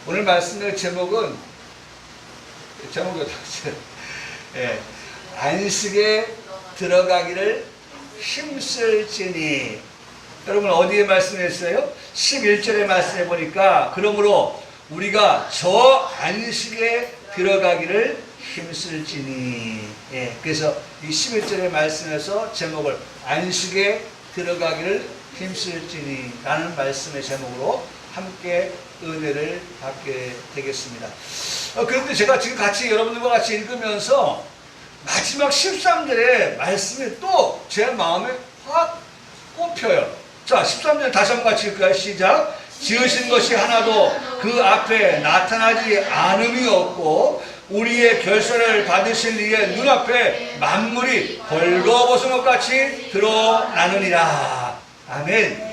오늘 말씀의 제목이 예, 안식에 들어가기를 힘쓸지니. 여러분 어디에 말씀했어요? 11절에 말씀해 보니까 그러므로 우리가 저 안식에 들어가기를 힘쓸지니. 예, 그래서 이 11절의 말씀에서 제목을 안식에 들어가기를 힘쓸지니 라는 말씀의 제목으로 함께 은혜를 받게 되겠습니다. 그런데 제가 지금 같이 여러분들과 같이 읽으면서 마지막 13절의 말씀이 또 제 마음에 확 꼽혀요. 자, 13절 다시 한번 같이 읽을까요? 시작. 지으신 것이 하나도 그 앞에 나타나지 않음이 없고 우리의 결선을 받으실 이의 눈앞에 만물이 벌거벗은 것 같이 드러나느니라. 아멘.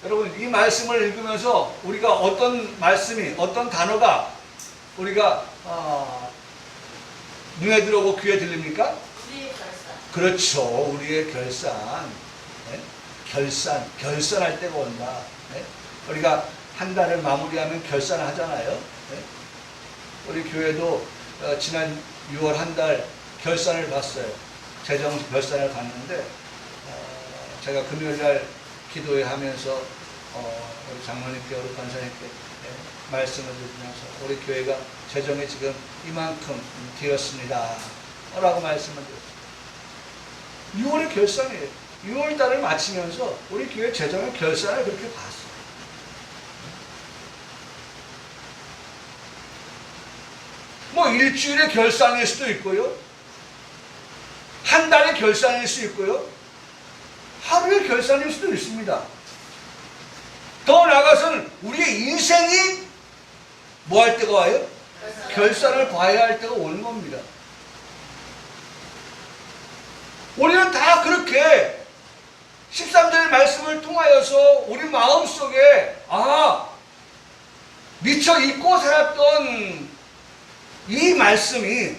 여러분 이 말씀을 읽으면서 우리가 어떤 말씀이 어떤 단어가 우리가 눈에 들어오고 귀에 들립니까? 우리의 결산. 그렇죠. 우리의 결산. 네? 결산할 때가 온다. 네? 우리가 한 달을 마무리하면 결산을 하잖아요. 네? 우리 교회도 지난 6월 한 달 결산을 봤어요. 재정 결산을 봤는데 제가 금요일날 기도회 하면서 우리 장로님께 우리 권사님께 말씀을 드리면서 우리 교회가 재정이 지금 이만큼 되었습니다 라고 말씀을 드렸어요. 6월의 결산이에요. 6월달을 마치면서 우리 교회 재정의 결산을 그렇게 봤어요. 뭐 일주일의 결산일 수도 있고요, 한 달의 결산일 수 있고요, 하루의 결산일 수도 있습니다. 더 나아가서는 우리의 인생이 뭐 할 때가 와요? 결산을 봐야 할 때가 오는 겁니다. 우리는 다 그렇게 13절의 말씀을 통하여서 우리 마음속에 미처 잊고 살았던 이 말씀이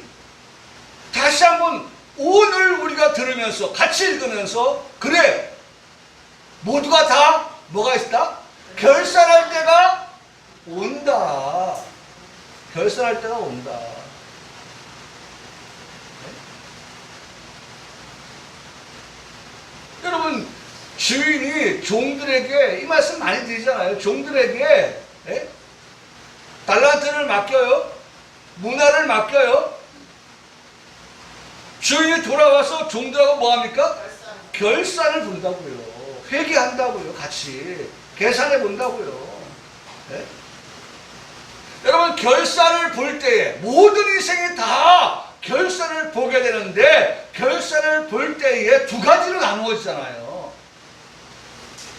다시 한번 오늘 우리가 들으면서 같이 읽으면서 그래 모두가 다 뭐가 있다? 결산할 때가 온다. 결산할 때가 온다. 네? 여러분 주인이 종들에게 이 말씀 많이 드리잖아요. 종들에게 달란트를 맡겨요. 문화를 맡겨요. 주인이 돌아와서 종들하고 뭐합니까? 결산을 본다고요. 회개한다고요. 같이 계산해 본다고요. 네? 여러분 결산을 볼 때에 모든 인생이 다 결산을 보게 되는데 결산을 볼 때에 두 가지로 나누어지잖아요.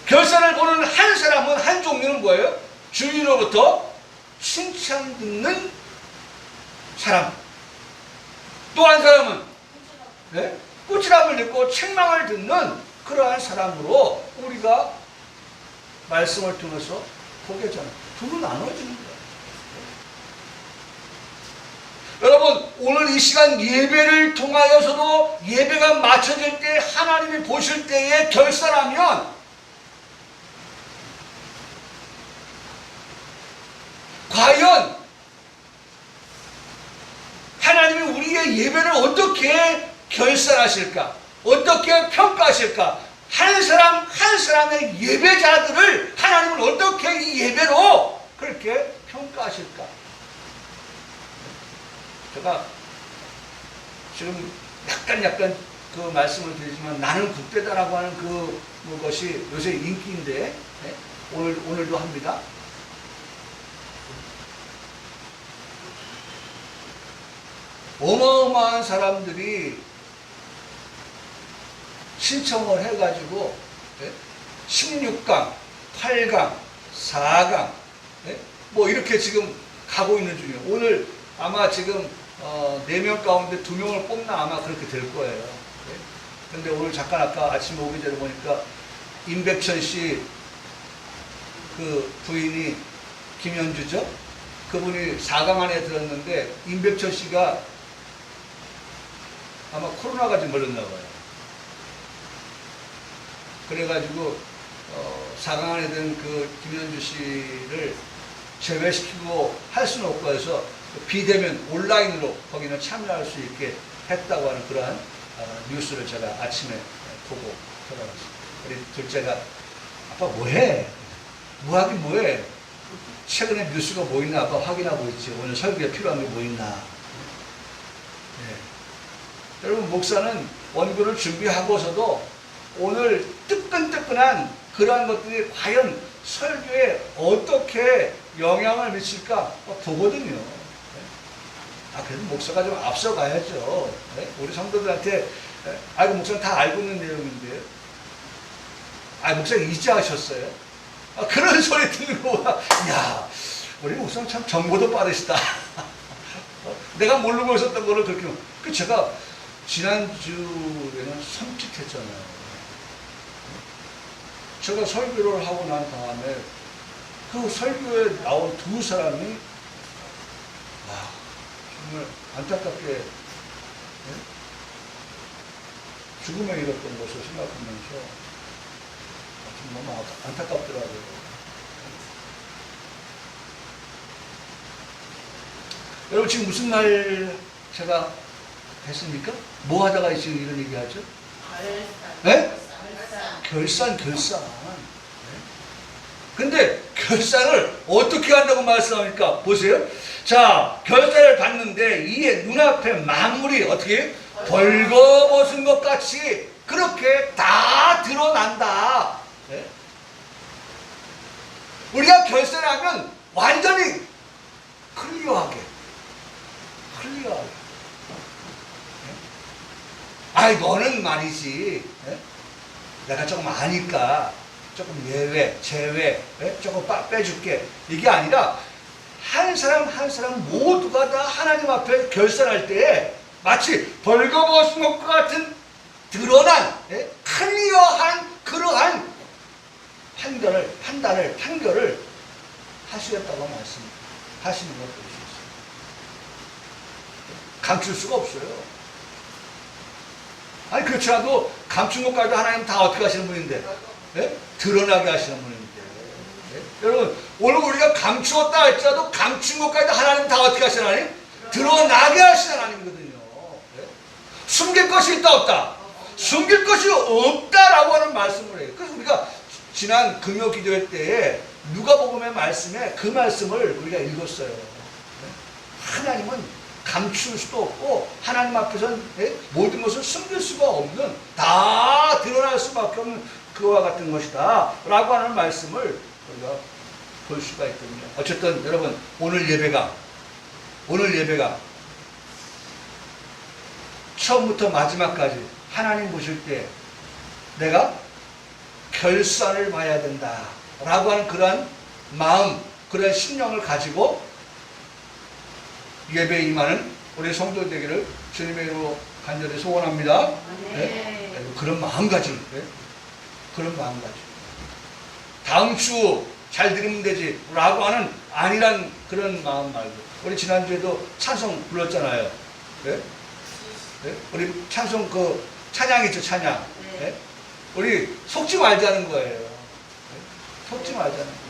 결산을 보는 한 사람은 한 종류는 뭐예요? 주인으로부터 칭찬 듣는 사람. 또 한 사람은 꾸지람을 듣고 책망을 듣는 그러한 사람으로 우리가 말씀을 통해서 보게 되잖아요. 둘로 나눠지는 거예요. 여러분 오늘 이 시간 예배를 통하여서도 예배가 맞춰질 때 하나님이 보실 때에 결산하면 과연 하나님이 우리의 예배를 어떻게 결산하실까? 어떻게 평가하실까? 한 사람 한 사람의 예배자들을 하나님은 어떻게 이 예배로 그렇게 평가하실까? 제가 지금 약간 그 말씀을 드리지만 나는 국대다라고 하는 그것이 요새 인기인데 오늘도 합니다. 어마어마한 사람들이 신청을 해가지고 16강, 8강, 4강 뭐 이렇게 지금 가고 있는 중이에요. 오늘 아마 지금 4명 가운데 2명을 뽑나 아마 그렇게 될 거예요. 그런데 오늘 잠깐 아까 아침 오기 전에 보니까 임백천 씨 그 부인이 김현주죠? 그분이 4강 안에 들었는데 임백천 씨가 아마 코로나가 좀 걸렸나 봐요. 그래가지고 4강안에 든 그 김현주 씨를 제외시키고 할 수는 없고 해서 비대면 온라인으로 거기는 참여할 수 있게 했다고 하는 그러한 뉴스를 제가 아침에 보고 돌아왔어요. 우리 둘째가 아빠 뭐해? 뭐하긴 뭐해? 최근에 뉴스가 뭐 있나 아빠 확인하고 있지. 오늘 설교에 필요한 게 뭐 있나. 네. 여러분 목사는 원고를 준비하고서도 오늘 뜨끈뜨끈한 그러한 것들이 과연 설교에 어떻게 영향을 미칠까 보거든요. 네. 그래도 목사가 좀 앞서가야죠. 네. 우리 성도들한테 아이고 목사는 다 알고 있는 내용인데 목사님 이제 하셨어요? 그런 소리 듣는 거보다 야 우리 목사님 참 정보도 빠르시다. 내가 모르고 있었던 거를 그렇게 제가 지난주에는 섬찟했잖아요. 제가 설교를 하고 난 다음에 그 설교에 나온 두 사람이 정말 안타깝게 죽음에 이뤘던 것을 생각하면서 너무 안타깝더라고요. 여러분 지금 무슨 말 제가 했습니까? 뭐 하다가 지금 이런 얘기 하죠? 네? 결산. 근데 결산을 어떻게 한다고 말씀합니까? 보세요. 자, 결산을 받는데 이에 눈앞에 만물이 어떻게 벌거벗은 것 같이 그렇게 다 드러난다. 네? 우리가 결산하면 완전히 클리어하게. 네? 너는 말이지. 네? 내가 조금 아니까 조금 예외, 제외, 네? 조금 빼줄게. 이게 아니라 한 사람 한 사람 모두가 다 하나님 앞에 결산할 때에 마치 벌거벗은 것과 같은 드러난 클리어한 그러한 판결을 하시겠다고 말씀하시는 걸 볼 수 있어요. 감출 수가 없어요. 그렇지 않아도 감춘 것까지도 하나님 다 어떻게 하시는 분인데? 네? 드러나게 하시는 분인데. 네? 여러분, 오늘 우리가 감추었다 할지라도 감춘 것까지도 하나님 다 어떻게 하시는 하나님? 드러나게 하시는 하나님이거든요. 네? 숨길 것이 있다 없다? 숨길 것이 없다라고 하는 말씀을 해요. 그래서 우리가 지난 금요 기도회 때에 누가복음의 말씀에 그 말씀을 우리가 읽었어요. 하나님은 감출 수도 없고 하나님 앞에서는 모든 것을 숨길 수가 없는 다 드러날 수밖에 없는 그와 같은 것이다 라고 하는 말씀을 우리가 볼 수가 있거든요. 어쨌든 여러분 오늘 예배가 처음부터 마지막까지 하나님 보실 때 내가 결산을 봐야 된다 라고 하는 그러한 마음, 그러한 심령을 가지고 예배에 임하는 우리 성도 되기를 주님의 이름으로 간절히 소원합니다. 네. 그런 마음가짐, 그런 마음가짐. 다음 주 잘 들으면 되지 라고 하는 아니란 그런 마음 말고. 우리 지난주에도 찬송 불렀잖아요. 네? 네? 우리 찬송 그 찬양 있죠, 찬양. 네? 우리 속지 말자는 거예요. 네? 속지 말자는 거예요.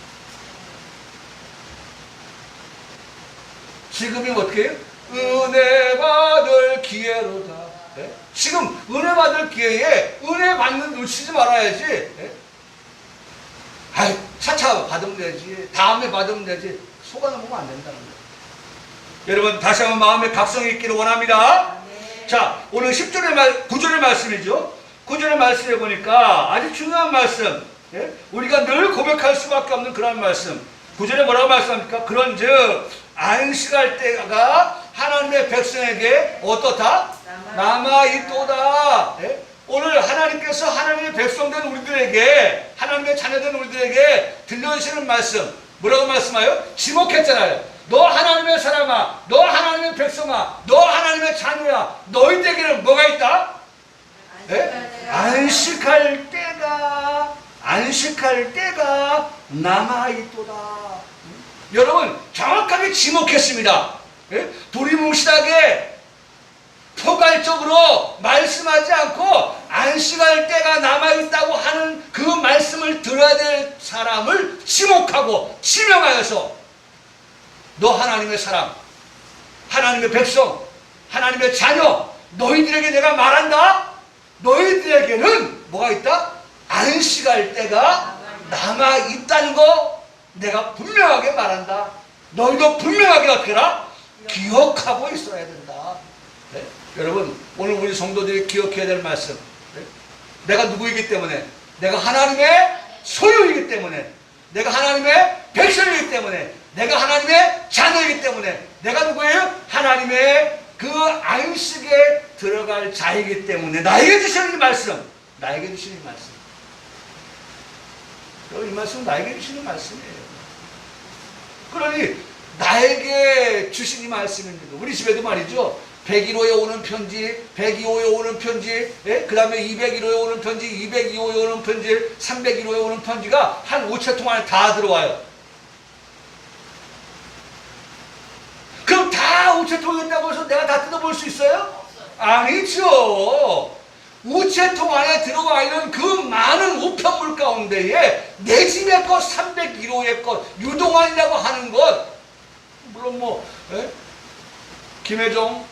지금이 어떻게 해요? 은혜 받을 기회로다. 네? 지금 은혜 받을 기회에 은혜 받는 놓치지 말아야지. 네? 차차 받으면 되지. 다음에 받으면 되지. 속아넘으면 안 된다는 거예요. 여러분 다시 한번 마음에 각성이 있기를 원합니다. 네. 자, 오늘 9절의 말씀이죠. 9절의 말씀에 보니까 아주 중요한 말씀. 네? 우리가 늘 고백할 수밖에 없는 그런 말씀. 9절에 뭐라고 말씀합니까? 그런즉 안식할 때가 하나님의 백성에게 어떻다? 남아있도다. 네? 오늘 하나님께서 하나님의 백성된 우리들에게, 하나님의 자녀된 우리들에게 들려주시는 말씀, 뭐라고 말씀하여? 지목했잖아요. 너 하나님의 사람아, 너 하나님의 백성아, 너 하나님의 자녀야. 너희들에게는 뭐가 있다? 네? 안식할 때가 남아있도다. 여러분 정확하게 지목했습니다. 네? 두리뭉실하게 포괄적으로 말씀하지 않고 안식할 때가 남아있다고 하는 그 말씀을 들어야 될 사람을 지목하고 지명하여서 너 하나님의 사람, 하나님의 백성, 하나님의 자녀, 너희들에게 내가 말한다. 너희들에게는 뭐가 있다? 안식할 때가 남아있다는 거 내가 분명하게 말한다. 너희도 분명하게 어떻게 해라? 기억하고 있어야 된다. 네? 여러분, 오늘 우리 성도들이 기억해야 될 말씀. 네? 내가 누구이기 때문에, 내가 하나님의 소유이기 때문에, 내가 하나님의 백성이기 때문에, 내가 하나님의 자녀이기 때문에, 내가 누구예요? 하나님의 그 안식에 들어갈 자이기 때문에 나에게 주시는 이 말씀, 나에게 주시는 이 말씀. 이 말씀은 나에게 주시는 말씀이에요. 그러니 나에게 주신 이 말씀입니다. 우리 집에도 말이죠. 101호에 오는 편지, 102호에 오는 편지, 예? 그 다음에 201호에 오는 편지, 202호에 오는 편지, 301호에 오는 편지가 한 우체통 안에 다 들어와요. 그럼 다 우체통에 있다고 해서 내가 다 뜯어볼 수 있어요? 아니죠. 우체통 안에 들어와 있는 그 많은 우편물 가운데에 내 집의 것, 301호의 것, 유동안이라고 하는 것, 물론 뭐 김혜정,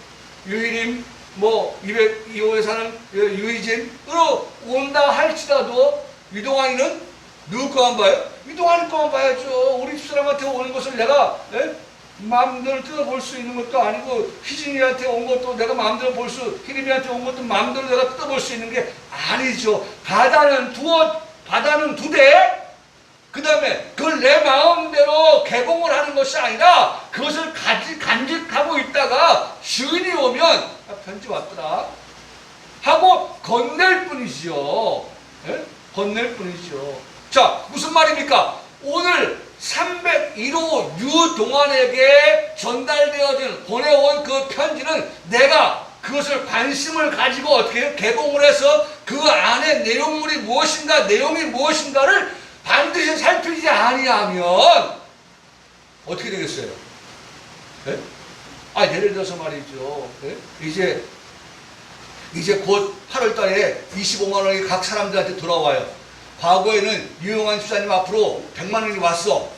유일임, 뭐 202호에 사는 유희진으로 온다 할지라도 유동안이는 누구 거만 봐요? 유동안이 거만 봐야죠. 우리 집사람한테 오는 것을 내가 마음대로 뜯어볼 수 있는 것도 아니고, 희진이한테 온 것도 내가 마음대로 볼 수, 희림이한테 온 것도 마음대로 내가 뜯어볼 수 있는 게 아니죠. 바다는 두 대, 그 다음에 그걸 내 마음대로 개봉을 하는 것이 아니라 그것을 간직하고 있다가 주인이 오면 편지 왔더라 하고 건넬 뿐이지요. 예? 건넬 뿐이죠. 자, 무슨 말입니까? 오늘 301호 유동안에게 전달되어진 보내온 그 편지는 내가 그것을 관심을 가지고 어떻게 개봉을 해서 그 안에 내용물이 무엇인가, 내용이 무엇인가를 반드시 살피지 아니하면 어떻게 되겠어요? 네? 예를 들어서 말이죠. 네? 이제 곧 8월 달에 25만 원이 각 사람들한테 돌아와요. 과거에는 유용한 집사님 앞으로 100만 원이 왔어.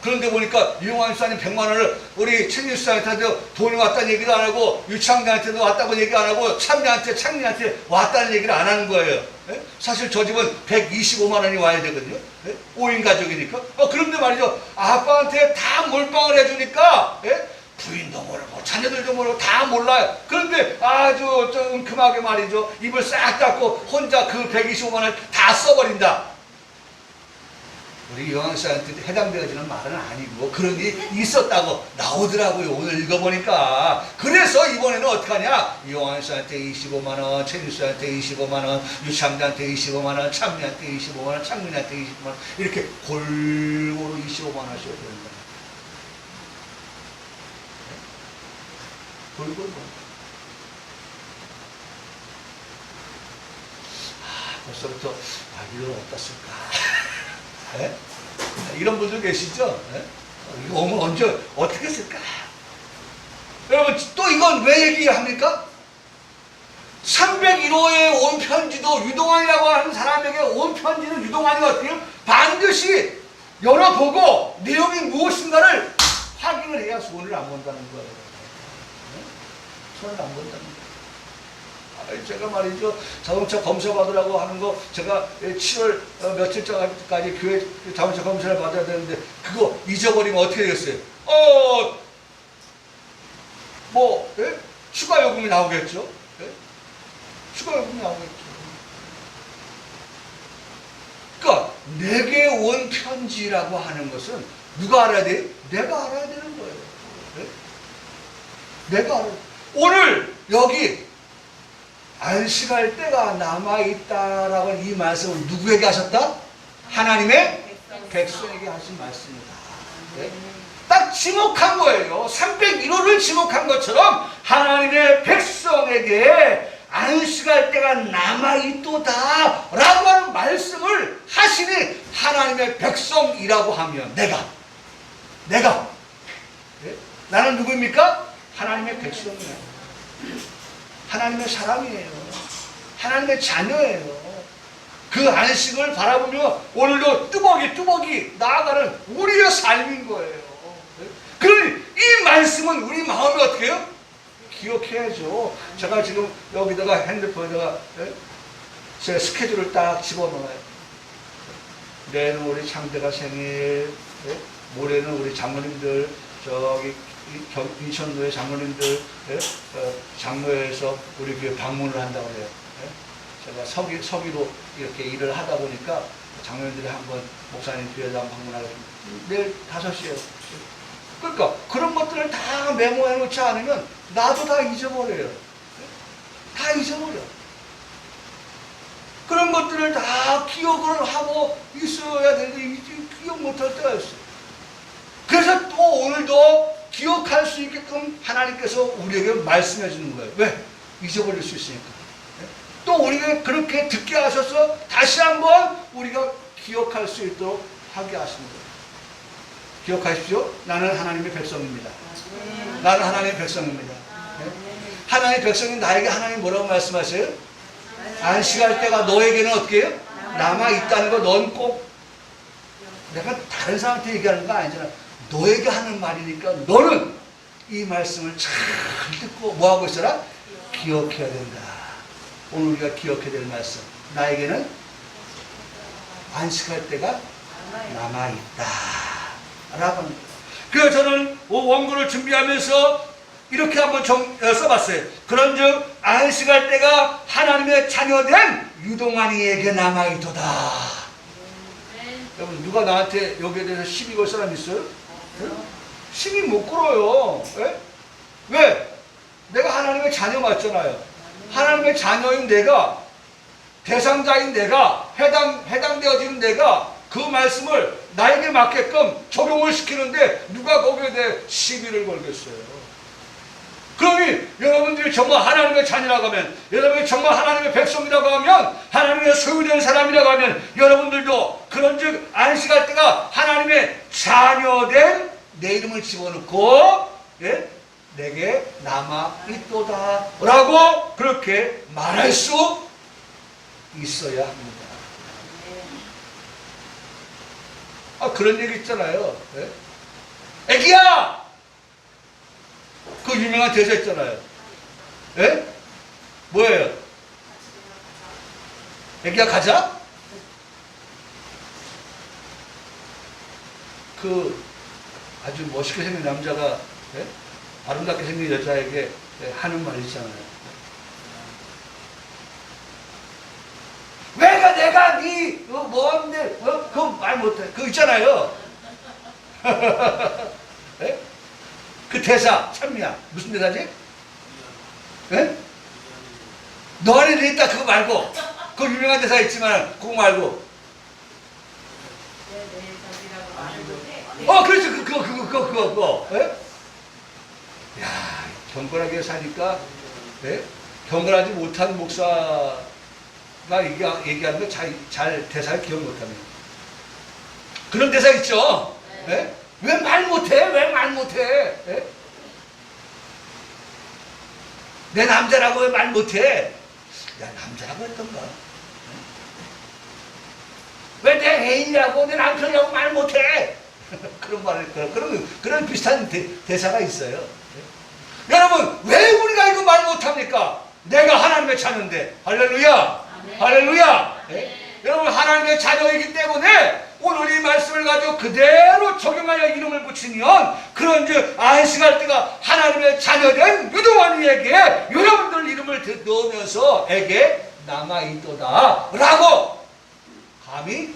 그런데 보니까 유용한 집사님 100만 원을 우리 책임 집사님한테 돈이 왔다는 얘기를 안 하고, 유창대한테도 왔다고 얘기 안 하고, 창리한테 왔다는 얘기를 안 하는 거예요. 예? 사실 저 집은 125만 원이 와야 되거든요. 예? 5인 가족이니까. 그런데 말이죠. 아빠한테 다 몰빵을 해주니까, 예? 부인도 모르고 자녀들도 모르고 다 몰라요. 그런데 아주 좀 은큼하게 말이죠. 입을 싹 닫고 혼자 그 125만 원을 다 써버린다. 우리 유영환 씨한테 해당되어지는 말은 아니고 그런 게 있었다고 나오더라고요. 오늘 읽어보니까. 그래서 이번에는 어떡하냐. 유영환 씨한테 25만 원, 최윤 씨한테 25만 원, 유창대한테 25만 원, 찬미한테 25만 원, 창민한테 25만 원, 이렇게 골고루 25만 원씩 된다. 골고루. 벌써부터 이걸 어디다 쓸까? 네? 이런 분들 계시죠? 네? 이거 오면 언제 어떻게 쓸까? 여러분, 또 이건 왜 얘기합니까? 301호에 온 편지도 유동안이라고 하는 사람에게 온 편지는 유동안이 어떻게 해요? 반드시 열어보고 내용이 무엇인가를 확인을 해야 손을 안 본다는 거예요. 네? 손을 안 본다는 거예요. 제가 말이죠, 자동차 검사 받으라고 하는 거, 제가 7월 며칠까지 교회 자동차 검사를 받아야 되는데, 그거 잊어버리면 어떻게 되겠어요? 예? 추가 요금이 나오겠죠? 예? 추가 요금이 나오겠죠. 그러니까, 내게 온 편지라고 하는 것은 누가 알아야 돼요? 내가 알아야 되는 거예요. 예? 내가 알아야 돼요. 오늘 여기 안식할 때가 남아있다라고 하는 이 말씀을 누구에게 하셨다? 하나님의 백성에게 하신 말씀이다. 네? 딱 지목한 거예요. 301호를 지목한 것처럼 하나님의 백성에게 안식할 때가 남아있도다 라고 하는 말씀을 하시니, 하나님의 백성이라고 하면 내가 네? 나는 누구입니까? 하나님의 백성이야. 하나님의 사람이에요. 하나님의 자녀예요. 그 안식을 바라보며 오늘도 뚜벅이 나아가는 우리의 삶인 거예요. 그러니 이 말씀은 우리 마음에 어떻게 해요? 기억해야죠. 제가 지금 여기다가 핸드폰에다가 제 스케줄을 딱 집어넣어요. 내일은 우리 장대가 생일, 모레는 우리 장로님들, 저기 인천교회 장로님들, 장로회에서 우리 교회 방문을 한다고 해요. 제가 서기로 이렇게 일을 하다 보니까 장로님들이 한번 목사님 교회에 한번 방문하겠습니다. 내일 5시에. 그러니까 그런 것들을 다 메모해 놓지 않으면 나도 다 잊어버려요. 다 잊어버려. 그런 것들을 다 기억을 하고 있어야 되는데 기억 못할 때가 있어요. 그래서 또 오늘도 기억할 수 있게끔 하나님께서 우리에게 말씀해 주는 거예요. 왜? 잊어버릴 수 있으니까. 또 우리가 그렇게 듣게 하셔서 다시 한번 우리가 기억할 수 있도록 하게 하십니다. 기억하십시오. 나는 하나님의 백성입니다. 나는 하나님의 백성입니다. 하나님의 백성인 나에게 하나님 뭐라고 말씀하세요? 안식할 때가 너에게는 어떻게 해요? 남아있다는 거 넌 꼭 내가 다른 사람한테 얘기하는 거 아니잖아. 너에게 하는 말이니까 너는 이 말씀을 잘 듣고 뭐하고 있어라? 기억해야 된다. 오늘 우리가 기억해야 될 말씀. 나에게는 안식할 때가 남아있다. 라고 합니다. 그래서 저는 원고를 준비하면서 이렇게 한번 써봤어요. 그런즉 안식할 때가 하나님의 자녀된 유동환이에게 남아있도다. 여러분 누가 나한테 여기에 대해서 시비 걸 사람 있어요? 시비 못 걸어요. 왜? 내가 하나님의 자녀 맞잖아요. 하나님의 자녀인 내가, 대상자인 내가, 해당되어지는 내가 그 말씀을 나에게 맞게끔 적용을 시키는데 누가 거기에 대해 시비를 걸겠어요. 그러니 여러분들이 정말 하나님의 자녀라고 하면, 여러분이 정말 하나님의 백성이라고 하면, 하나님의 소유된 사람이라고 하면 여러분들도 그런즉 안식할 때가 하나님의 자녀된 내 이름을 집어넣고 내게 남아있도다 라고 그렇게 말할 수 있어야 합니다. 그런 얘기 있잖아요. 애기야! 그 유명한 대사 있잖아요. 뭐예요? 애기야 가자? 그 아주 멋있게 생긴 남자가 아름답게 생긴 여자에게 하는 말 있잖아요. 왜가 내가 네 뭔데 그거 말 못해. 그거 있잖아요. 그 대사 참이야. 무슨 대사지? 너 안에 있다 그거 말고. 그 유명한 대사 있지만 그거 말고. 그렇지. 그거. 야, 경건하게 사니까 경건하지 못한 목사가 얘기하는 거 잘 대사를 기억 못하네요. 그런 대사 있죠? 왜 말 못해? 내 남자라고 왜 말 못해? 야, 남자라고 했던가? 왜 내 애인이라고, 내 남편이라고 말 못해? 그런 비슷한 대사가 있어요. 여러분, 왜 우리가 이거 말 못합니까? 내가 하나님의 자녀인데. 할렐루야! 할렐루야! 여러분, 하나님의 자녀이기 때문에 오늘 이 말씀을 가지고 그대로 적용하여 이름을 붙이면 그런즉 안식할 때가 하나님의 자녀된 유동환이에게 여러분들 이름을 넣으면서 에게 남아있도다 라고 감히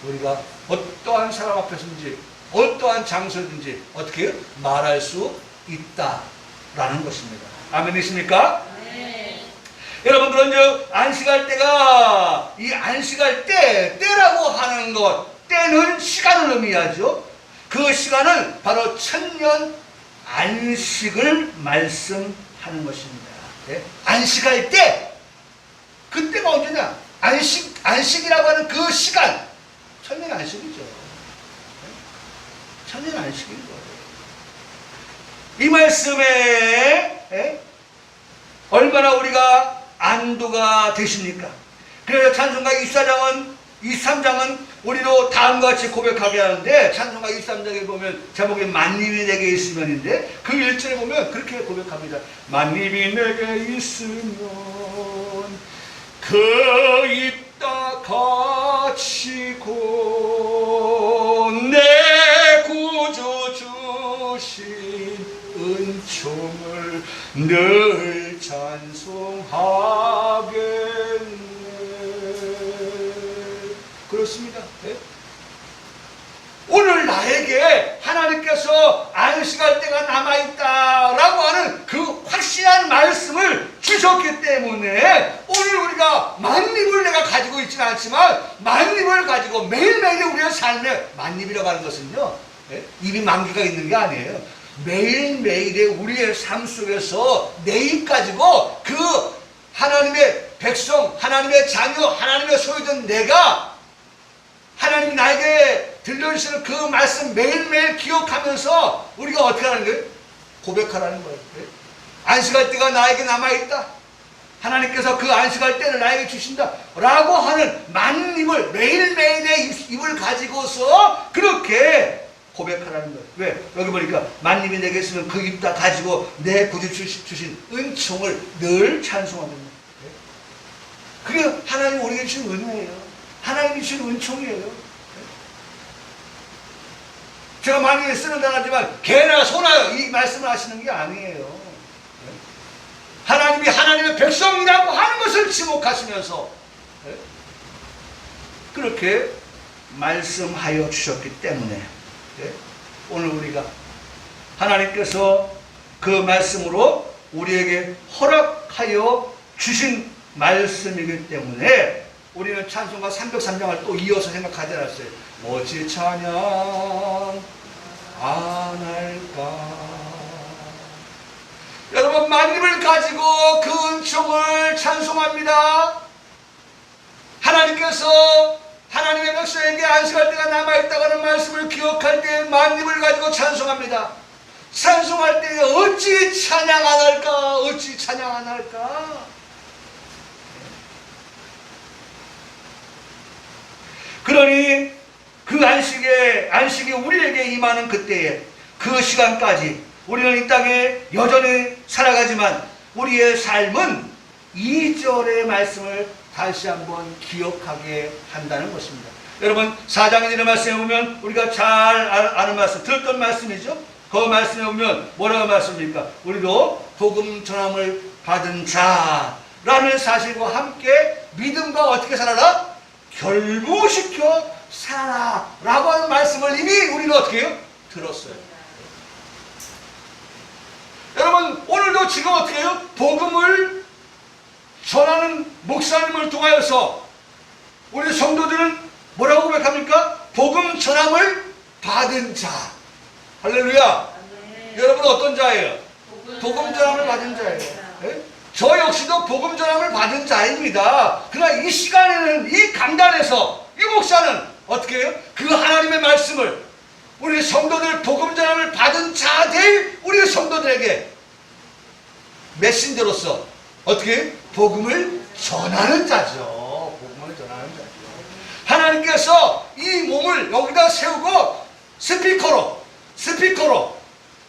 우리가 어떠한 사람 앞에서든지 어떠한 장소든지 어떻게 말할 수 있다라는 것입니다. 아멘이십니까? 여러분 그런즉 안식할 때가 이 안식할 때라고 하는 것, 때는 시간을 의미하죠. 그 시간은 바로 천년 안식을 말씀하는 것입니다. 안식할 때, 그때가 언제냐? 안식이라고 하는 그 시간, 천년 안식이죠. 천년 안식인 거예요. 이 말씀에 얼마나 우리가 안도가 되십니까? 그래서 찬송가 23장은 우리도 다음과 같이 고백하게 하는데, 찬송가 23장에 보면 제목이 만님이 내게 있으면인데, 그 1절에 보면 그렇게 고백합니다. 만님이 내게 있으면 그 입다 가치고 내 구주 주신 은총을 늘 찬송하겠네. 그렇습니다. 네? 오늘 나에게 하나님께서 안식할 때가 남아있다라고 하는 그 확실한 말씀을 주셨기 때문에 오늘 우리가 만립을 내가 가지고 있지는 않지만 만립을 가지고 매일매일 우리의 삶에, 만립이라고 하는 것은요, 네? 입이 만개가 있는 게 아니에요. 매일매일의 우리의 삶 속에서 내 입 가지고 그 하나님의 백성, 하나님의 자녀, 하나님의 소유된 내가 하나님이 나에게 들려주시는 그 말씀 매일매일 기억하면서 우리가 어떻게 하는 거예요? 고백하라는 거예요. 안식할 때가 나에게 남아있다. 하나님께서 그 안식할 때를 나에게 주신다 라고 하는 만입을, 매일매일의 입을 가지고서 그렇게 고백하라는 거예요. 왜? 여기 보니까 만입이 내게 있으면 그 입 다 가지고 내 구주 주신 은총을 늘 찬송하는 거예요. 그게 하나님 우리에게 주신 은혜예요. 하나님이 주신 은총이에요. 제가 많이 쓰는 단어지만 개나 소나 이 말씀을 하시는 게 아니에요. 하나님이 하나님의 백성이라고 하는 것을 지목하시면서 그렇게 말씀하여 주셨기 때문에 오늘 우리가 하나님께서 그 말씀으로 우리에게 허락하여 주신 말씀이기 때문에 우리는 찬송가 303장을 또 이어서 생각하지 않았어요. 어찌 찬양 안 할까. 여러분, 만입을 가지고 그 은총을 찬송합니다. 하나님께서 하나님의 백성에게 안식할 때가 남아있다는 말씀을 기억할 때 만입을 가지고 찬송합니다. 찬송할 때 어찌 찬양 안 할까? 어찌 찬양 안 할까? 그러니 그 안식이 우리에게 임하는 그때에, 그 시간까지 우리는 이 땅에 여전히 살아가지만 우리의 삶은 2절의 말씀을 다시 한번 기억하게 한다는 것입니다. 여러분, 4장에 있는 말씀에 보면 우리가 잘 아는 말씀, 들었던 말씀이죠. 그 말씀에 보면 뭐라고 말씀입니까? 우리도 복음 전함을 받은 자라는 사실과 함께 믿음과 어떻게 살아라? 결부시켜 살아라 라고 하는 말씀을 이미 우리는 어떻게 해요? 들었어요. 여러분, 오늘도 지금 어떻게 해요? 복음을 전하는 목사님을 통하여서 우리 성도들은 뭐라고 고백합니까? 복음 전함을 받은 자. 할렐루야. 여러분 어떤 자예요? 복음 전함을 받은 자예요. 네? 저 역시도 복음 전함을 받은 자입니다. 그러나 이 시간에는, 이 강단에서 이 목사는 어떻게 해요? 그 하나님의 말씀을 우리 성도들, 복음 전함을 받은 자들, 우리 성도들에게 메신저로서 어떻게 해요? 복음을 전하는 자죠. 복음을 전하는 자죠. 하나님께서 이 몸을 여기다 세우고 스피커로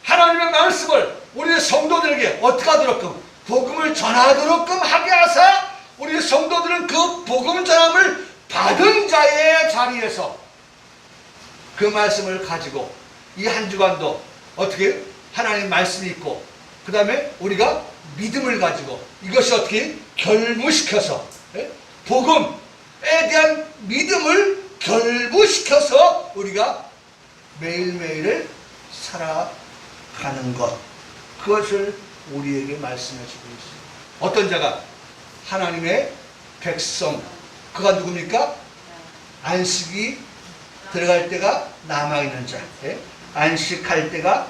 하나님의 말씀을 우리 성도들에게 어떻게 하도록끔, 복음을 전하도록끔 하게 하사 우리 성도들은 그 복음 전함을 받은 자의 자리에서 그 말씀을 가지고 이 한 주간도 어떻게 하나님 말씀이 있고, 그 다음에 우리가 믿음을 가지고 이것이 어떻게 결부시켜서 복음에 대한 믿음을 결부시켜서 우리가 매일매일을 살아가는 것, 그것을 우리에게 말씀해 주고 있습니다. 어떤 자가? 하나님의 백성. 그가 누굽니까? 안식이 들어갈 때가 남아있는 자, 안식할 때가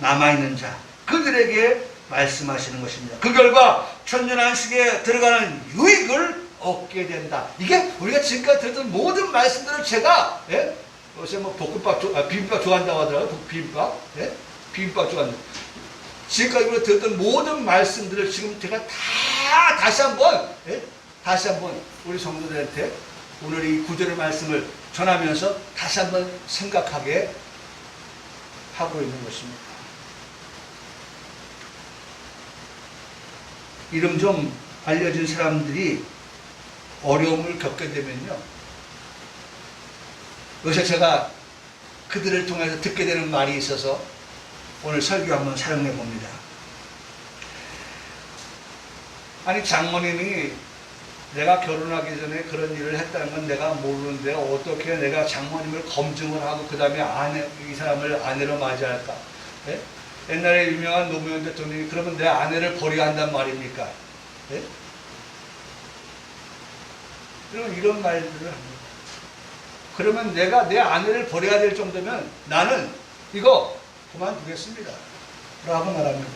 남아있는 자, 그들에게 말씀하시는 것입니다. 그 결과 천년 안식에 들어가는 유익을 얻게 된다. 이게 우리가 지금까지 들었던 모든 말씀들을 제가 요새 뭐 볶음밥, 비빔밥 좋아한다고 하더라고요. 비빔밥 좋아한다. 지금까지 들었던 모든 말씀들을 지금 제가 다 다시 한번 우리 성도들한테 오늘 이 구절의 말씀을 전하면서 다시 한번 생각하게 하고 있는 것입니다. 이름 좀 알려진 사람들이 어려움을 겪게 되면요, 요새 제가 그들을 통해서 듣게 되는 말이 있어서 오늘 설교 한번 사용해 봅니다. 아니, 장모님이 내가 결혼하기 전에 그런 일을 했다는 건 내가 모르는데 어떻게 내가 장모님을 검증을 하고 그 다음에 이 사람을 아내로 맞이할까? 예? 옛날에 유명한 노무현 대통령이 그러면 내 아내를 버려야 한단 말입니까? 예? 이런 말들을 합니다. 그러면 내가 내 아내를 버려야 될 정도면 나는 이거 그만두겠습니다 라고 말합니다.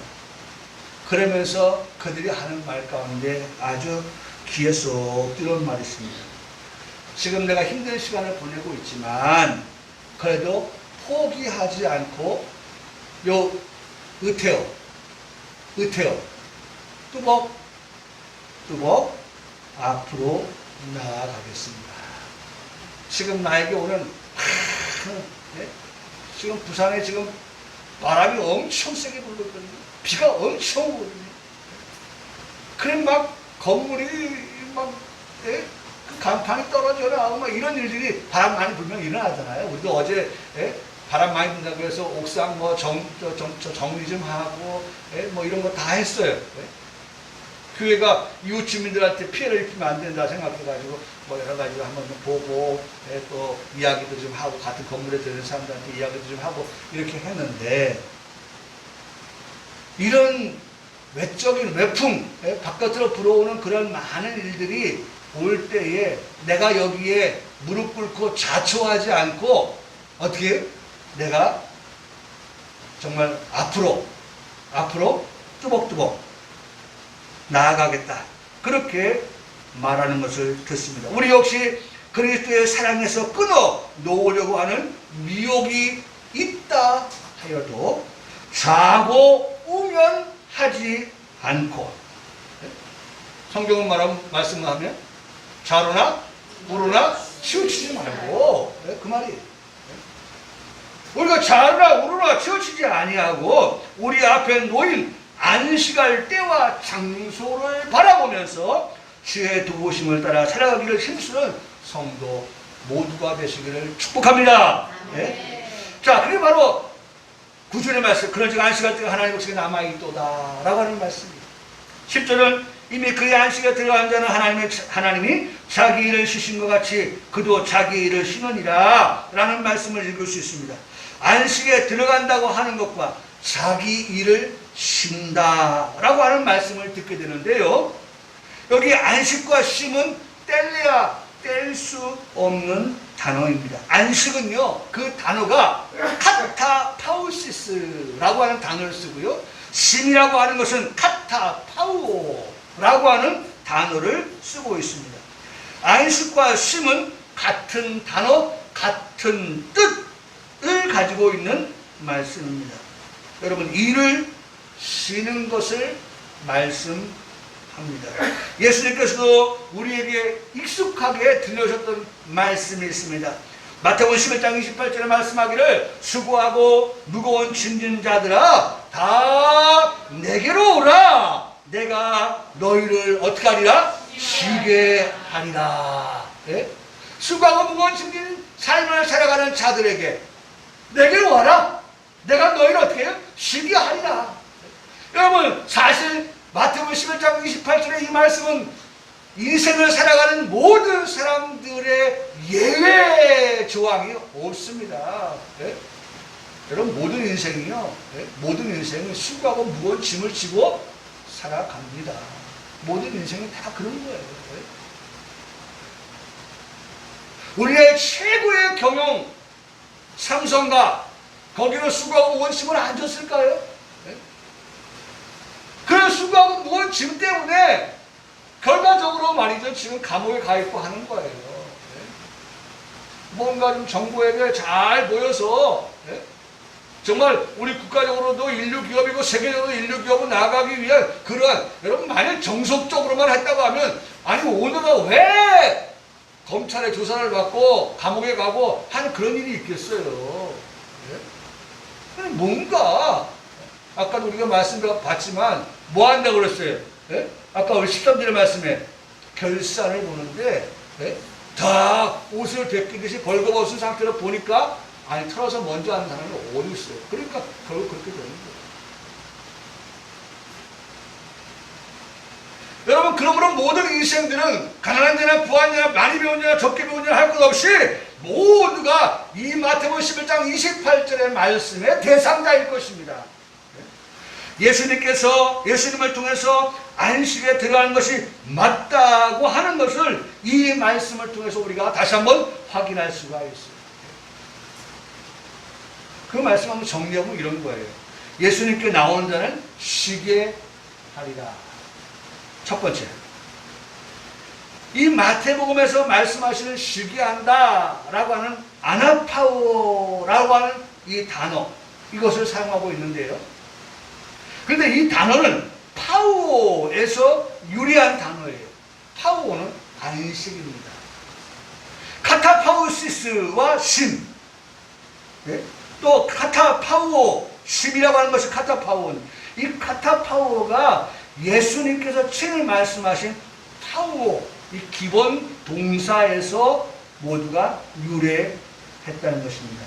그러면서 그들이 하는 말 가운데 아주 귀에 쏙 들어온 말이 있습니다. 지금 내가 힘든 시간을 보내고 있지만 그래도 포기하지 않고 요 의태어 뚜벅 앞으로 나아가겠습니다. 지금 나에게 오는 지금 부산에 지금 바람이 엄청 세게 불거든요. 비가 엄청 오거든요. 그래 막 건물이 그 간판이 떨어져 나오고 막 이런 일들이 바람 많이 불면 일어나잖아요. 우리도 어제 바람 많이 분다고 해서 옥상 정리 좀 하고 뭐 이런 거 다 했어요. 교회가 이웃 주민들한테 피해를 입히면 안 된다 생각해가지고 뭐 여러 가지로 한번 보고 또 이야기도 좀 하고 같은 건물에 들어있는 사람들한테 이야기도 좀 하고 이렇게 했는데, 이런 외적인 외풍, 바깥으로 불어오는 그런 많은 일들이 올 때에 내가 여기에 무릎 꿇고 자초하지 않고 어떻게 내가 정말 앞으로 뚜벅뚜벅 나아가겠다, 그렇게 말하는 것을 듣습니다. 우리 역시 그리스도의 사랑에서 끊어 놓으려고 하는 미혹이 있다 하여도 자고 우면하지 않고, 성경은 말씀하면 자로나 우로나 치우치지 말고, 그 말이 우리가 자로나 우로나 치우치지 아니하고 우리 앞에 놓인 안식할 때와 장소를 바라보면서 주의 도우심을 따라 살아가기를 힘쓰는 성도 모두가 되시기를 축복합니다. 네? 자, 그게 바로 구절의 말씀, 그런즉 안식할 때가 하나님 백성이 남아있도다 라고 하는 말씀입니다. 10절은 이미 그의 안식에 들어간 자는 하나님이 자기 일을 쉬신 것 같이 그도 자기 일을 쉬느니라 라는 말씀을 읽을 수 있습니다. 안식에 들어간다고 하는 것과 자기 일을 쉰다 라고 하는 말씀을 듣게 되는데요, 여기 안식과 쉼은 뗄래야 뗄 수 없는 단어입니다. 안식은요, 그 단어가 카타파우시스라고 하는 단어를 쓰고요, 쉼이라고 하는 것은 카타파우라고 하는 단어를 쓰고 있습니다. 안식과 쉼은 같은 단어, 같은 뜻을 가지고 있는 말씀입니다. 여러분, 일을 쉬는 것을 말씀합니다. 예수님께서도 우리에게 익숙하게 들려주셨던 말씀이 있습니다. 마태복음 11장 28절에 말씀하기를 수고하고 무거운 짐진 자들아 다 내게로 오라, 내가 너희를 어떻게 하리라? 쉬게 하리라. 예? 수고하고 무거운 짐진 삶을 살아가는 자들에게 내게로 와라, 내가 너희를 어떻게 해요? 쉬게 하리라. 여러분, 사실 마태복음 11장 28절의 이 말씀은 인생을 살아가는 모든 사람들의 예외 조항이 없습니다. 예? 여러분, 모든 인생이요, 모든 인생은 수고하고 무거운 짐을 지고 살아갑니다. 모든 인생은 다 그런 거예요. 우리의 최고의 경영 삼성가, 거기는 수고하고 무거운 짐을 안 줬을까요? 그 수고하고 무거운 짐 때문에 결과적으로 말이죠, 지금 감옥에 가 있고 하는 거예요. 뭔가 좀 정부에게 잘 모여서 정말 우리 국가적으로도 인류 기업이고 세계적으로 인류 기업을 나아가기 위한 그러한 여러분 만약 정석적으로만 했다고 하면 아니 오늘은 왜 검찰의 조사를 받고 감옥에 가고 하는 그런 일이 있겠어요. 예? 아니 뭔가 아까도 우리가 말씀 봤지만 뭐 한다고 그랬어요? 예? 아까 우리 13절의 말씀에 결산을 보는데 예? 다 옷을 벗기듯이 벌거벗은 상태로 보니까 아니 털어서 먼저 하는 사람이 어디 있어요? 그러니까 결국 그렇게 되는 거예요. 여러분 그러므로 모든 인생들은 가난한 자나 부한 자나 많이 배운 자나 적게 배운 자나 할 것 없이 모두가 이 마태복음 11장 28절의 말씀의 대상자일 것입니다. 예수님을 통해서 안식에 들어가는 것이 맞다고 하는 것을 이 말씀을 통해서 우리가 다시 한번 확인할 수가 있어요. 그 말씀 한번 정리하면 이런 거예요. 예수님께 나오는 자는 쉬게 하리라. 첫 번째, 이 마태복음에서 말씀하시는 쉬게 한다라고 하는 아나파오라고 하는 이 단어, 이것을 사용하고 있는데요. 그런데 이 단어는 파우오에서 유래한 단어예요. 파우오는 안식입니다. 카타파우시스와 쉼, 네? 또 카타파우오, 쉼이라고 하는 것이 카타파우오는 이 카타파우오가 예수님께서 친히 말씀하신 파우오, 이 기본 동사에서 모두가 유래했다는 것입니다.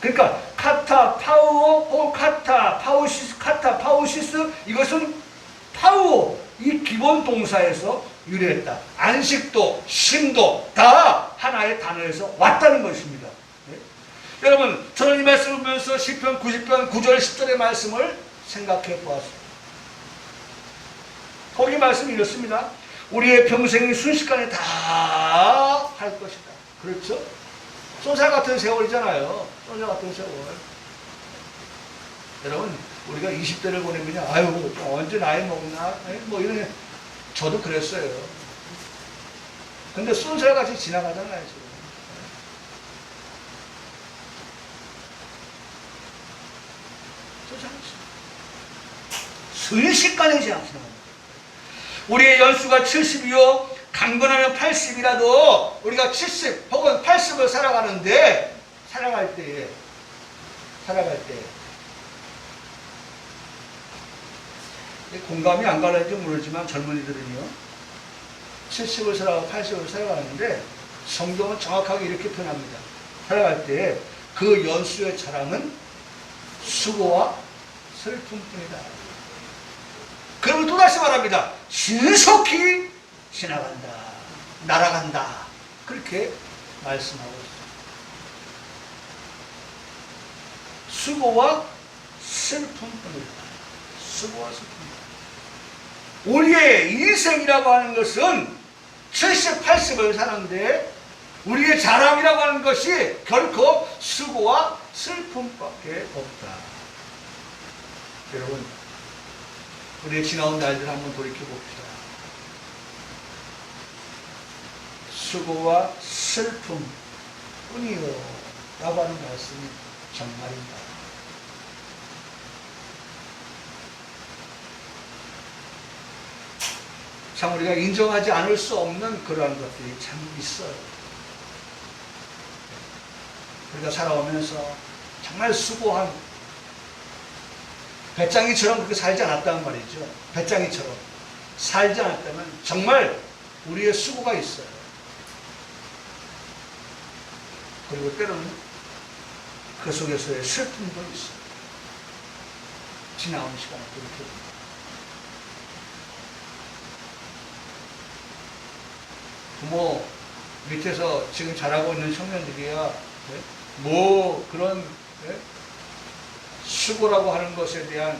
그러니까 카타파우오 혹은 카타파우시스 이것은 파우오 이 기본 동사에서 유래했다. 안식도 쉼도 다 하나의 단어에서 왔다는 것입니다. 여러분 저는 이 말씀을 보면서 시편 90편 9절 10절의 말씀을 생각해 보았습니다. 거기 말씀이 이렇습니다. 우리의 평생이 순식간에 다 할 것이다. 그렇죠? 쏜살 같은 세월이잖아요. 쏜살 같은 세월. 여러분 우리가 20대를 보내면 아유 언제 나이 먹나 뭐 이런 저도 그랬어요. 근데 쏜살같이 지나가잖아요 지금. 순식간에 지나갑니다. 우리의 연수가 70이요 강건하면 80이라도 우리가 70 혹은 80을 살아가는데 살아갈 때 공감이 안 가는지 모르지만 젊은이들은요 70을 살아가고 80을 살아가는데 성경은 정확하게 이렇게 표현합니다. 살아갈 때 그 연수의 자랑은 수고와 슬픔뿐이다. 그러면 또다시 말합니다. 신속히 지나간다. 날아간다. 그렇게 말씀하고 있습니다. 수고와 슬픔뿐이다. 수고와 슬픔이다. 우리의 인생이라고 하는 것은 70, 80을 사는데 우리의 자랑이라고 하는 것이 결코 수고와 슬픔밖에 없다. 여러분 우리의 지나온 날들 한번 돌이켜봅시다. 수고와 슬픔 뿐이요 라고 하는 말씀이 정말입니다. 참 우리가 인정하지 않을 수 없는 그러한 것들이 참 있어요. 우리가 살아오면서 정말 수고한 배짱이처럼 그렇게 살지 않았다는 말이죠. 배짱이처럼 살지 않았다면 정말 우리의 수고가 있어요. 그리고 때로는 그 속에서의 슬픔도 있어요. 지나온 시간을 돌이켜봅니다. 부모 밑에서 지금 자라고 있는 청년들이야 뭐 그런 수고라고 하는 것에 대한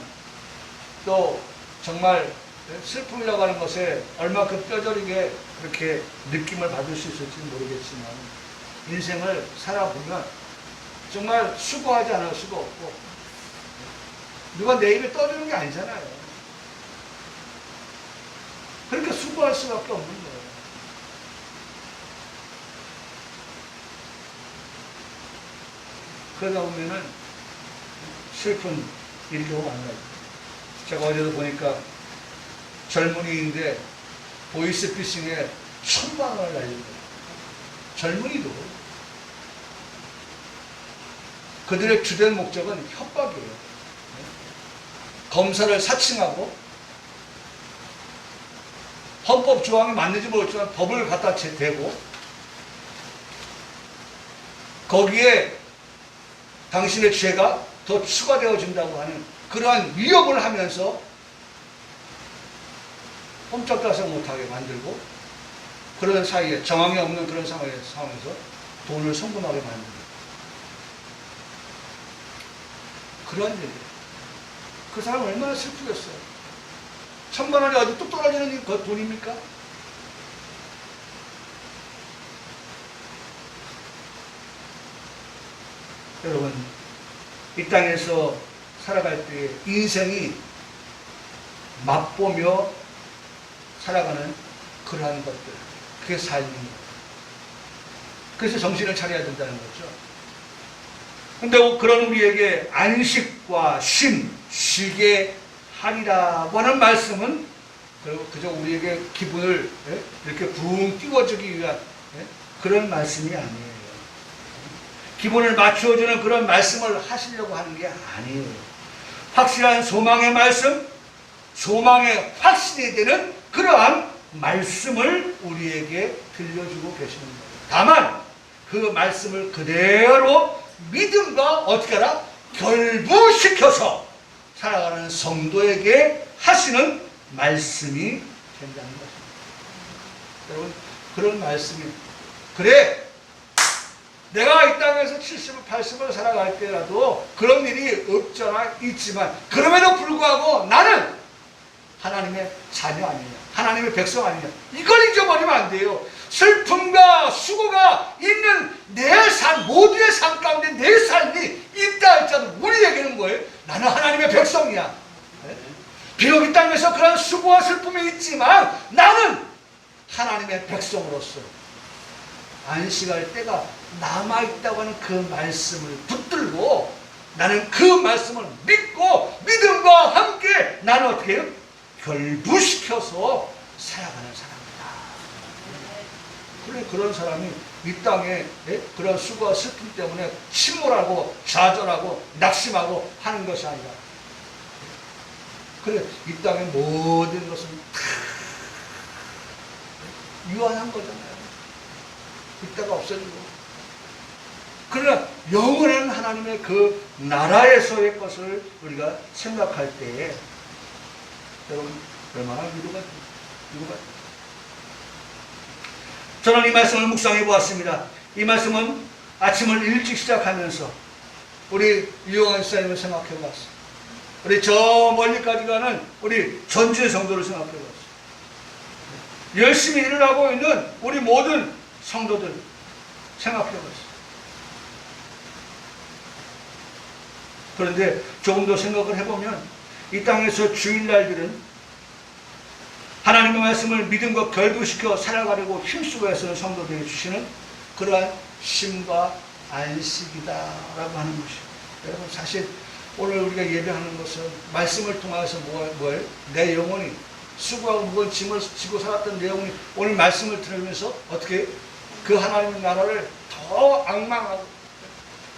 또 정말 슬픔이라고 하는 것에 얼마큼 뼈저리게 그렇게 느낌을 받을 수 있을지는 모르겠지만 인생을 살아보면 정말 수고하지 않을 수가 없고 누가 내 입에 떠주는 게 아니잖아요. 그러니까 수고할 수밖에 없는 거예요. 그러다 보면은 슬픈 일도 많아요. 제가 어제도 보니까 젊은이인데 보이스피싱에 1,000만 원을 날린 거예요. 젊은이도. 그들의 주된 목적은 협박이에요. 검사를 사칭하고 헌법 조항이 맞는지 모르지만 법을 갖다 대고 거기에 당신의 죄가 더 추가되어진다고 하는 그러한 위협을 하면서 꼼짝달싹 못하게 만들고 그런 사이에 정황이 없는 그런 상황에서 돈을 송금하게 만듭니다. 그런 일이에요. 그 사람 얼마나 슬프겠어요. 1,000만 원이 어디 뚝 떨어지는 그 돈입니까? 여러분, 이 땅에서 살아갈 때 인생이 맛보며 살아가는 그러한 것들, 그게 삶입니다. 그래서 정신을 차려야 된다는 거죠. 근데 그런 우리에게 안식과 쉼, 쉬게 하리라고 하는 말씀은 그저 우리에게 기분을 이렇게 붕 띄워주기 위한 그런 말씀이 아니에요. 기분을 맞추어주는 그런 말씀을 하시려고 하는 게 아니에요. 확실한 소망의 말씀, 소망의 확신이 되는 그러한 말씀을 우리에게 들려주고 계시는 거예요. 다만 그 말씀을 그대로 믿음과 어떻게 하라? 결부시켜서 살아가는 성도에게 하시는 말씀이 된다는 것입니다. 여러분, 그런 말씀이 그래 내가 이 땅에서 70을 80을 살아갈 때라도 그런 일이 없잖아 있지만 그럼에도 불구하고 나는 하나님의 자녀 아니냐, 하나님의 백성 아니냐, 이걸 잊어버리면 안 돼요. 슬픔과 수고가 있는 내 삶, 모두의 삶 가운데 내 삶이 있다 할지라도 우리에게는 뭐예요? 나는 하나님의 백성이야. 비록 이 땅에서 그런 수고와 슬픔이 있지만 나는 하나님의 백성으로서 안식할 때가 남아있다고 하는 그 말씀을 붙들고 나는 그 말씀을 믿고 믿음과 함께 나는 어떻게 해요? 결부시켜서 살아가는 사람이다. 그래, 그런 사람이 이 땅에 그런 수고와 슬픔 때문에 침몰하고 좌절하고 낙심하고 하는 것이 아니라 그래, 이 땅의 모든 것은 다 유한한 거잖아요. 이따가 없어지고. 그러나 영원한 하나님의 그 나라에서의 것을 우리가 생각할 때에 여러분 얼마나 위로가 됩니까? 저는 이 말씀을 묵상해 보았습니다. 이 말씀은 아침을 일찍 시작하면서 우리 유영환 사님을 생각해 보았습니다. 우리 저 멀리까지 가는 우리 전주의 성도를 생각해 보았습니다. 열심히 일을 하고 있는 우리 모든 성도들 생각해 보았습니다. 그런데 조금 더 생각을 해보면 이 땅에서 주일날들은 하나님의 말씀을 믿음과 결부시켜 살아가려고 힘쓰고 애쓰는 성도들에게 주시는 그러한 쉼과 안식이다라고 하는 것이에요. 여러분, 사실 오늘 우리가 예배하는 것은 말씀을 통해서 뭐예요? 내 영혼이 수고하고 무거운 짐을 지고 살았던 내 영혼이 오늘 말씀을 들으면서 어떻게 그 하나님의 나라를 더 앙망하고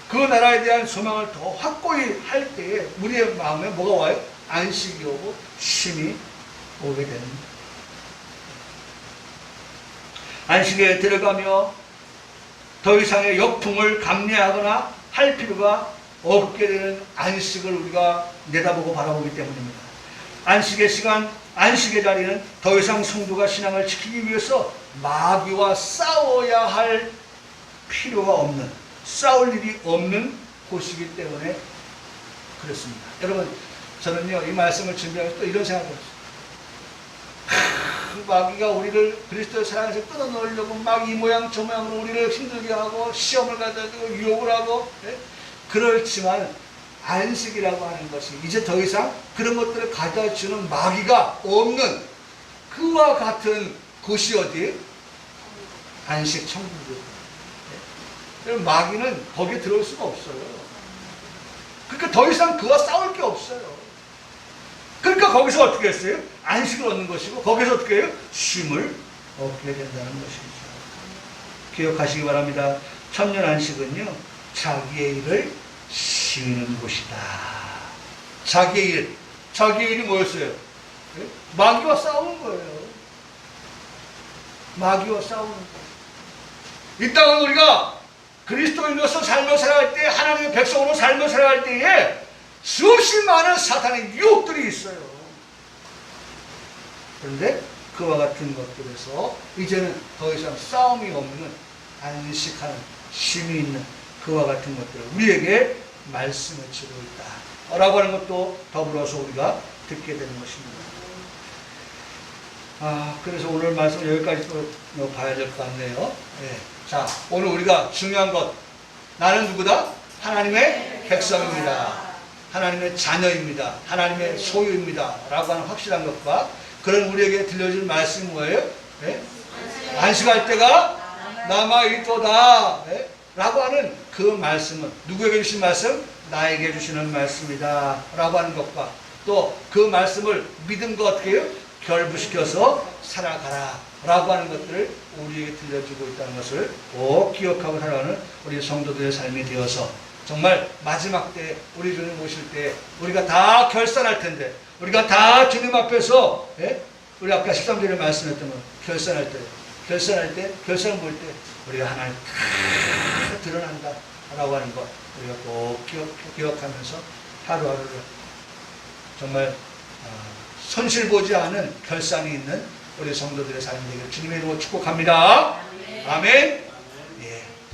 그 나라에 대한 소망을 더 확고히 할 때에 우리의 마음에 뭐가 와요? 안식이 오고 쉼이 오게 됩니다. 안식에 들어가며 더 이상의 역풍을 감내하거나 할 필요가 없게 되는 안식을 우리가 내다보고 바라보기 때문입니다. 안식의 시간, 안식의 자리는 더 이상 성도가 신앙을 지키기 위해서 마귀와 싸워야 할 필요가 없는, 싸울 일이 없는 곳이기 때문에 그렇습니다. 여러분, 저는요, 이 말씀을 준비하면서 또 이런 생각을 했어요. 마귀가 우리를 그리스도의 사랑에서 끊어놓으려고 막 이 모양 저 모양으로 우리를 힘들게 하고 시험을 가져다주고 유혹을 하고 그렇지만 안식이라고 하는 것이 이제 더 이상 그런 것들을 가져다주는 마귀가 없는 그와 같은 곳이 어디예요? 안식 천국이에요. 마귀는 거기에 들어올 수가 없어요. 그러니까 더 이상 그와 싸울 게 없어요. 그러니까 거기서 어떻게 했어요? 안식을 얻는 것이고 거기서 어떻게 해요? 쉼을 얻게 된다는 것이죠. 기억하시기 바랍니다. 천년 안식은요, 자기의 일을 쉬는 곳이다. 자기의 일이 뭐였어요? 마귀와 싸우는 거예요. 마귀와 싸우는 거예요. 이 땅은 우리가 그리스도인으로서 삶을 살아갈 때, 하나님의 백성으로 삶을 살아갈 때에 수없이 많은 사탄의 유혹들이 있어요. 그런데 그와 같은 것들에서 이제는 더 이상 싸움이 없는, 안식하는, 쉼이 있는 그와 같은 것들을 우리에게 말씀해 주고 있다 라고 하는 것도 더불어서 우리가 듣게 되는 것입니다. 그래서 오늘 말씀 여기까지 또 봐야 될 것 같네요. 네. 자, 오늘 우리가 중요한 것, 나는 누구다? 하나님의 백성입니다. 하나님의 자녀입니다. 하나님의 소유입니다. 라고 하는 확실한 것과, 그런 우리에게 들려줄 말씀이 뭐예요? 네? 안식할 때가 남아있도다. 네? 라고 하는 그 말씀은 누구에게 주신 말씀? 나에게 주시는 말씀이다. 라고 하는 것과, 또 그 말씀을 믿음과 어떻게 해요? 결부시켜서 살아가라. 라고 하는 것들을 우리에게 들려주고 있다는 것을 꼭 기억하고 살아가는 우리 성도들의 삶이 되어서, 정말 마지막 때 우리 주님 오실 때 우리가 다 결산할 텐데, 우리가 다 주님 앞에서, 우리 아까 13절에 말씀했던 것, 결산을 볼 때 우리가 하나님 다 드러난다 라고 하는 것, 우리가 꼭 기억하면서 하루하루를 정말 손실 보지 않은 결산이 있는 우리 성도들의 삶이 되기를 주님의 이름으로 축복합니다. 아멘.